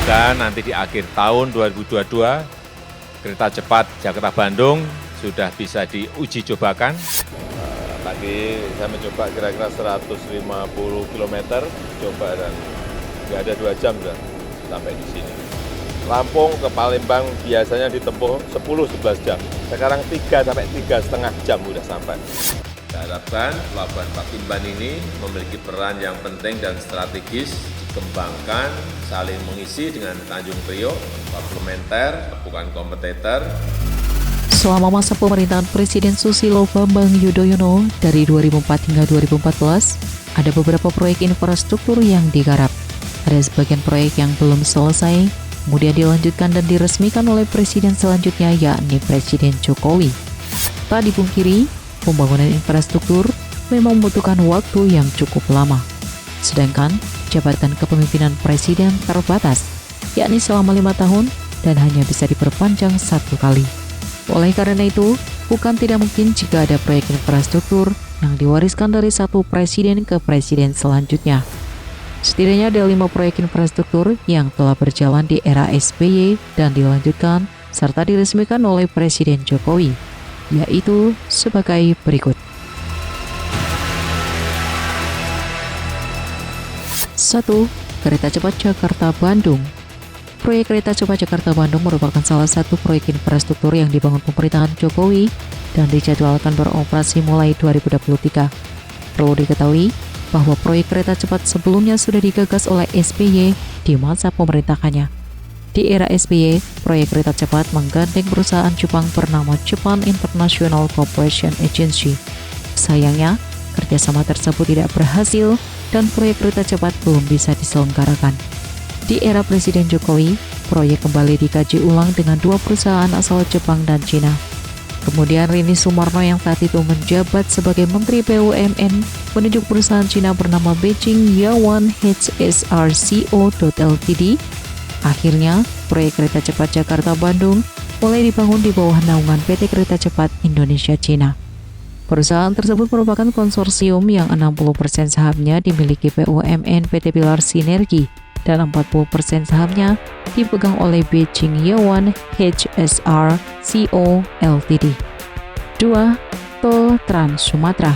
diharapkan nanti di akhir tahun 2022, kereta cepat Jakarta-Bandung sudah bisa diuji cobakan. Tadi saya mencoba kira-kira 150 km, coba dan nggak ada 2 jam sudah sampai di sini. Lampung ke Palembang biasanya ditempuh 10-11 jam. Sekarang 3 sampai 3,5 jam sudah sampai. Kita harapkan Pelabuhan Patimban ini memiliki peran yang penting dan strategis, dikembangkan, saling mengisi dengan Tanjung Priok, komplementer, bukan kompetitor. Selama masa pemerintahan Presiden Susilo Bambang Yudhoyono dari 2004 hingga 2014, ada beberapa proyek infrastruktur yang digarap. Ada sebagian proyek yang belum selesai, kemudian dilanjutkan dan diresmikan oleh presiden selanjutnya, yakni Presiden Jokowi. Tak dipungkiri, pembangunan infrastruktur memang membutuhkan waktu yang cukup lama. Sedangkan jabatan kepemimpinan presiden terbatas, yakni selama 5 tahun dan hanya bisa diperpanjang 1 kali. Oleh karena itu, bukan tidak mungkin jika ada proyek infrastruktur yang diwariskan dari satu presiden ke presiden selanjutnya. Setidaknya ada 5 proyek infrastruktur yang telah berjalan di era SBY dan dilanjutkan serta diresmikan oleh Presiden Jokowi, yaitu sebagai berikut. 1. Kereta cepat Jakarta-Bandung. Proyek kereta cepat Jakarta-Bandung merupakan salah satu proyek infrastruktur yang dibangun pemerintahan Jokowi dan dijadwalkan beroperasi mulai 2023. Perlu diketahui bahwa proyek kereta cepat sebelumnya sudah digagas oleh SBY di masa pemerintahannya. Di era SBY, proyek kereta cepat menggandeng perusahaan Jepang bernama Japan International Corporation Agency. Sayangnya, kerjasama tersebut tidak berhasil dan proyek kereta cepat belum bisa diselenggarakan. Di era Presiden Jokowi, proyek kembali dikaji ulang dengan 2 perusahaan asal Jepang dan Cina. Kemudian Rini Sumarno yang saat itu menjabat sebagai Menteri BUMN menunjuk perusahaan Cina bernama Beijing Yawan HSR Co. Ltd. Akhirnya, proyek kereta cepat Jakarta-Bandung mulai dibangun di bawah naungan PT Kereta Cepat Indonesia Cina. Perusahaan tersebut merupakan konsorsium yang 60% sahamnya dimiliki BUMN PT Pilar Sinergi dan 40% sahamnya dipegang oleh Beijing Yawan HSR Co. Ltd. 2. Tol Trans Sumatera.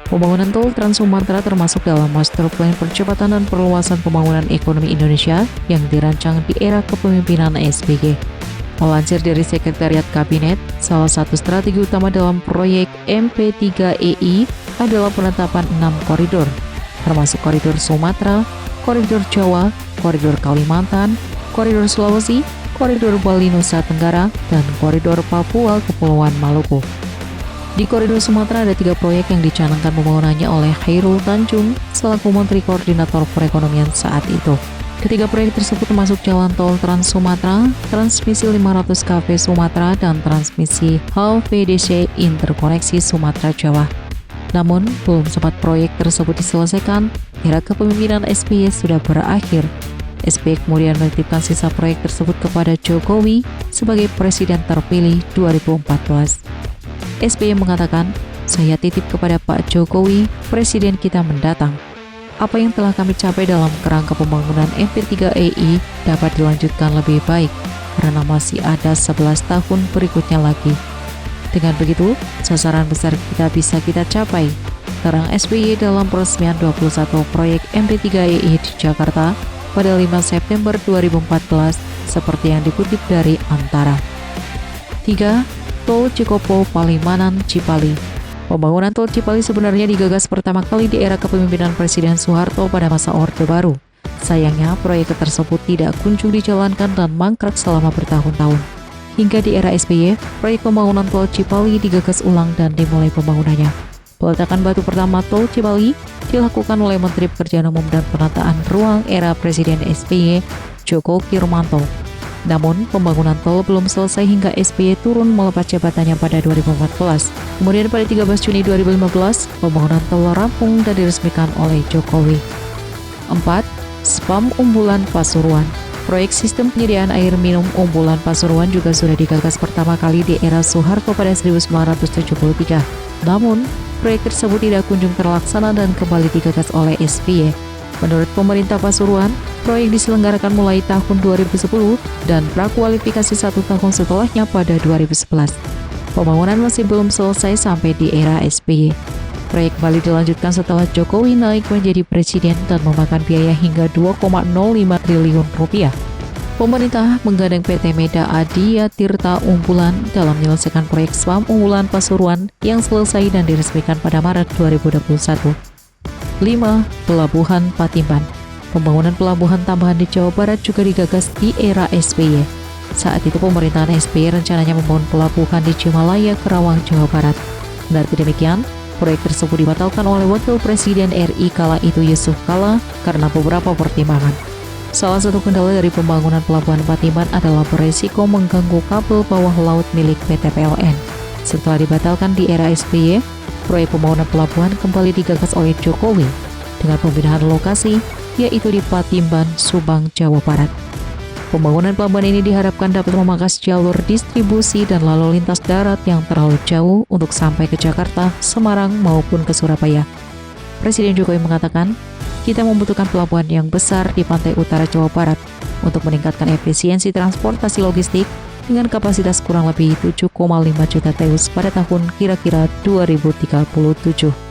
Pembangunan tol Trans Sumatera termasuk dalam Master Plan Percepatan dan Perluasan Pembangunan Ekonomi Indonesia yang dirancang di era kepemimpinan SBY. Melansir dari Sekretariat Kabinet, salah satu strategi utama dalam proyek MP3EI adalah penetapan 6 koridor, termasuk koridor Sumatera, koridor Jawa, koridor Kalimantan, koridor Sulawesi, koridor Bali Nusa Tenggara, dan koridor Papua Kepulauan Maluku. Di koridor Sumatera ada 3 proyek yang dicanangkan pembangunannya oleh Khairul Tanjung selaku Menteri Koordinator Perekonomian saat itu. Ketiga proyek tersebut termasuk Jalan Tol Trans Sumatera, Transmisi 500 kV Sumatera, dan Transmisi HVDC Interkoneksi Sumatera Jawa. Namun, belum sempat proyek tersebut diselesaikan, era kepemimpinan SBY sudah berakhir. SBY kemudian menitipkan sisa proyek tersebut kepada Jokowi sebagai presiden terpilih 2014. SBY mengatakan, "Saya titip kepada Pak Jokowi, presiden kita mendatang. Apa yang telah kami capai dalam kerangka pembangunan MP3EI dapat dilanjutkan lebih baik, karena masih ada 11 tahun berikutnya lagi. Dengan begitu, sasaran besar kita bisa kita capai." Terang SBY dalam peresmian 21 proyek MP3EI di Jakarta pada 5 September 2014, seperti yang dikutip dari Antara. 3. Tol Cikopo Palimanan Cipali. Pembangunan tol Cipali sebenarnya digagas pertama kali di era kepemimpinan Presiden Soeharto pada masa Orde Baru. Sayangnya, proyek tersebut tidak kunjung dijalankan dan mangkrak selama bertahun-tahun. Hingga di era SBY, proyek pembangunan tol Cipali digagas ulang dan dimulai pembangunannya. Peletakan batu pertama tol Cipali dilakukan oleh Menteri Pekerjaan Umum dan Penataan Ruang era Presiden SBY, Joko Kirmanto. Namun, pembangunan tol belum selesai hingga SBY turun melepas jabatannya pada 2014. Kemudian pada 13 Juni 2015, pembangunan tol rampung dan diresmikan oleh Jokowi. 4. Spam Umbulan Pasuruan. Proyek sistem penyediaan air minum Umbulan Pasuruan juga sudah digagas pertama kali di era Soeharto pada 1973. Namun, proyek tersebut tidak kunjung terlaksana dan kembali digagas oleh SBY. Menurut pemerintah Pasuruan, Proyek diselenggarakan mulai tahun 2010 dan prakualifikasi 1 tahun setelahnya pada 2011. Pembangunan masih belum selesai sampai di era SBY. Proyek kembali dilanjutkan setelah Jokowi naik menjadi presiden dan memakan biaya hingga 2,05 triliun rupiah. Pemerintah menggandeng PT Meda Adia Tirta Unggulan dalam menyelesaikan proyek SPAM Unggulan Pasuruan yang selesai dan diresmikan pada Maret 2021. 5. Pelabuhan Patimban. Pembangunan pelabuhan tambahan di Jawa Barat juga digagas di era SBY. Saat itu pemerintahan SBY rencananya membangun pelabuhan di Cimalaya, Kerawang, Jawa Barat. Kendati demikian, proyek tersebut dibatalkan oleh Wakil Presiden RI kala itu Yusuf Kala karena beberapa pertimbangan. Salah satu kendala dari pembangunan pelabuhan Patimban adalah beresiko mengganggu kabel bawah laut milik PT PLN. Setelah dibatalkan di era SBY, proyek pembangunan pelabuhan kembali digagas oleh Jokowi dengan pemindahan lokasi yaitu di Patimban, Subang, Jawa Barat. Pembangunan pelabuhan ini diharapkan dapat memangkas jalur distribusi dan lalu lintas darat yang terlalu jauh untuk sampai ke Jakarta, Semarang, maupun ke Surabaya. Presiden Jokowi mengatakan, kita membutuhkan pelabuhan yang besar di pantai utara Jawa Barat untuk meningkatkan efisiensi transportasi logistik dengan kapasitas kurang lebih 7,5 juta TEU pada tahun kira-kira 2037.